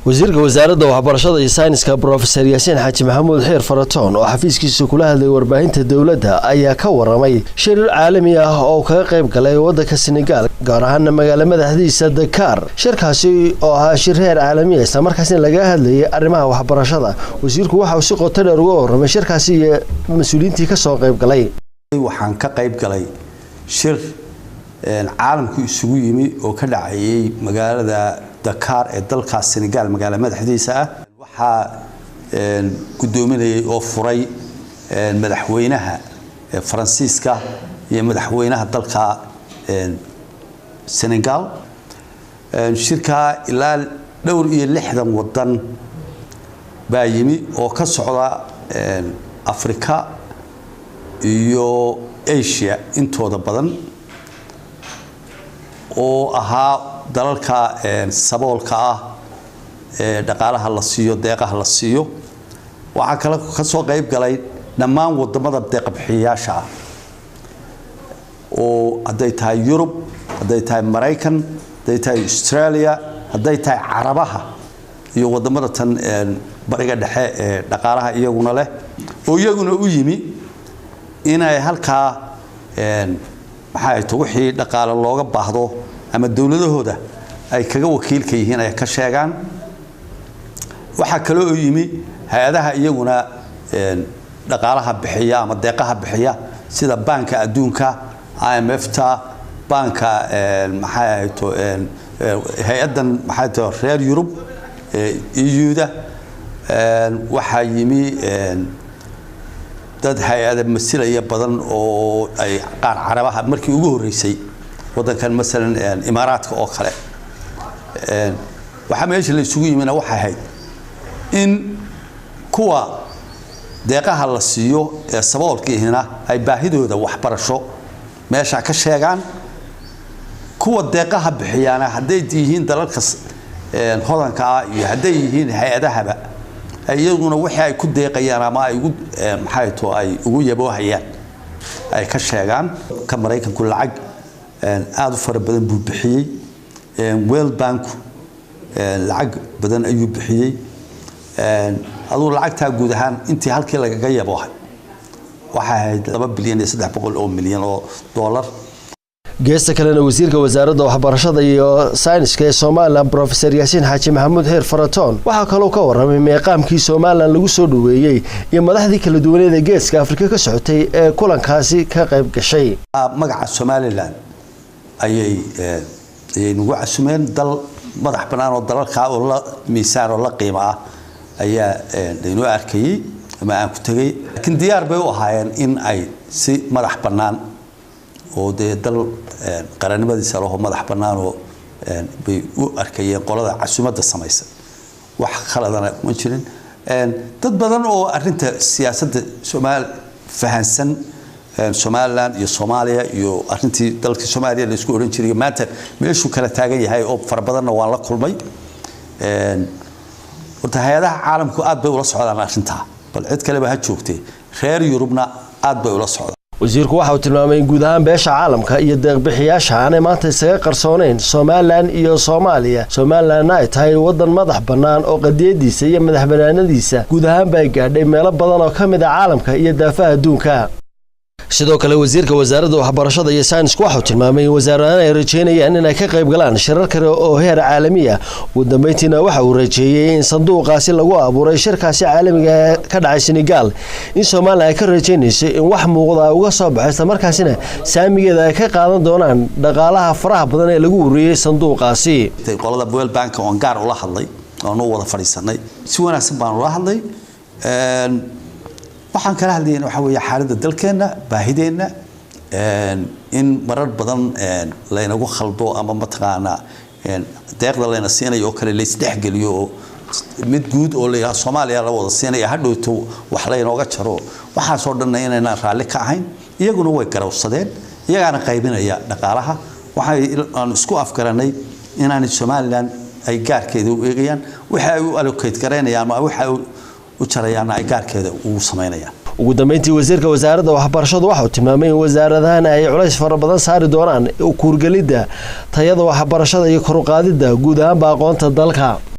وزيرك وزارة وحبرشة الساينسكا بروفيسور ياسين حاج محمود حير فراتون oo xafiiskiisa kula hadlay warbaahinta dawladda ayaa ka waramay shir caalami ah oo ka qayb galay waddanka Senegal gaar ahaan magaalada madaxdiisa Dakar shirkaasi oo ah shir heer caalami ah isla markaasina laga hadlayay arrimaha waxbarashada wasiirku waxa uu si qoto dheer uga waramay shirkaasi iyo mas'uuliyiintii ka soo qayb galay waxaan ka qayb galay shir caalamku isugu yimi oo ka dhacayay magaalada Dakar ee dalka Senegal magaalada madaxdiisa ah waxa gudoominayay oo furay madaxweynaha Faransiiska iyo madaxweynaha dalka Senegal shirka ilaa dhowr iyo 60 wadan baa yimi oo ka socda Afrika iyo Asia intooda badan oo ahaa dalalka saboolka ah dhaqaalaha la siiyo deeqaha la siiyo waxa kale ka soo qayb galay dhammaan wadamada deeq bixiyaasha ah oo haday tahay Europe haday tahay Mareykan haday tahay Australia haday tahay Carabaha iyo wadamada tan bariga dhexe ee dhaqaalaha iyaguna leh oo iyaguna u yimi inay halka maxay tahay wixii dhaqaale looga baahdo ama dawladahooda ay kaga wakiilka yihiin ay ka sheegaan waxa kale oo yimi hay'adaha iyaguna dhaqaalaha bixiya ama deeqaha bixiya sida banka adduunka IMF-ta banka maxay tahay hay'adan maxay tahay reer Europe EU-da waxa yimi dad hay'ado masilaya badan oo ay qaar Carabaha markii ugu horeysay wadankan midalan Imaaraadka oo kale waxa meesha la isugu yimina waxa ahayd in kuwa deeqaha la siiyo ee saboolkiina ay baahidooda waxbarasho meesha ka sheegaan kuwa deeqaha bixiyana haday yihiin dalalka hodanka iyo haday yihiin hay'adahaba ayaguna waxa ay ku deeqayaan ama ay ugu maxay too ay ugu yaboohayaan ay ka sheegaan ka Mareykanku lacag aad u fara badan buu bixiyay World Bank lacag badan ayuu bixiyay adoo lacagta guud ahaan intii halkii laga yaboohay waxa ahayd 2 bilyan iyo 300 milyan oo dollar geesta kalena wasiirka wasaaradda waxbarashada iyo sayniska ee Soomaaliland Professor Yaasin Xaaji Maxamuud Xeer Faratoon waxa kale oo ka waramay meeqaamkii Soomaaliland lagu soo dhaweeyay iyo madaxdii kala duwaneed ee geeska Afrika ka socotay ee kulankaasi ka qayb gashay magaca Soomaaliland ayay nagu casumeen dal madax banaan oo dalalka oo la miisaan oo la qiimo ah ayaa inuu arkay ama aan ku tagay laakiin diyaar bay u ahaayeen in ay si madax banaan oo dal qaranimadiisa loo madax banaan oo bay u arkayeen qolada casuumadda sameeyay wax khaladana ma jirin dad badan oo arinta siyaasadda Soomaal fahansan Somaliland iyo Soomaaliya iyo arintii dalka Soomaaliya la isku oran jiray maanta meeshu kala taagan yahay oo far badanna waan la kulmay hay'adaha caalamku aad bay ula socdaan arinta bal cid kale ha joogtay reer Yurubna aad bay ula socdaan wasiirku waxa uu tilmaamay in guud ahaan beesha caalamka iyo deeq bixiyaasha aan maanta isaga qarsooneyn Somaliland iyo Soomaaliya Somaliland ay tahay wadan madax banaan oo qadiyadiisa iyo madax banaanadiisa guud ahaan bay gaadhay meelo badan oo kamid ah caalamka iyo daafaha adduunka sidoo kale wasiirka wasaaradda waxbarashada iyo sayniska waxa uu tilmaamay in wasaaradda ay rajeynayaan in ay ka qayb galaan shirar kale oo heer caalami ah ugu dambeyntiina waxa uu rajeeyay in sanduuqaasi lagu abuuray shirkaasi caalamiga ka dhacay Senegal in Soomaaliya ay ka rajeynayso in wax muuqda uga soo baxay markaasina saamigeeda ay ka qaadan doonaan dhaqaalaha faraha badan ee lagu ururiyay sanduuqaasi qolada World Bank oo gaar u la hadlay oo noo wada fariisanay si wanaagsan baan u la hadlay waxaan kala hadlaynaa waxa weeye xaaladda dalkeena baahideena in marar badan laynagu khaldo ama mataqaana deeqda layna siinayo oo kale la isdhexgeliyo mid guud oo leeyahay Soomaaliya la wada siinaya hadhowto wax laynooga jaro waxa soo dhan inayna raalli ka ahayn iyaguna way garawsadeen iyagana qaybinaya dhaqaalaha waxa aan isku afgaranay inaan Soomaaliland ay gaarkeeda u eegayaan waxa ay u allocate gareynayaan ama waxa u jarayaan ay gaarkeeda ugu sameynayaan ugu dambeyntii wasiirka wasaaradda waxbarashada waxa uu tilmaamay in wasaaradahan ay culays fara badan saari doonaan ku kurgalida tayada waxbarashada iyo kor u qaadida guud ahaan aqoonta dalka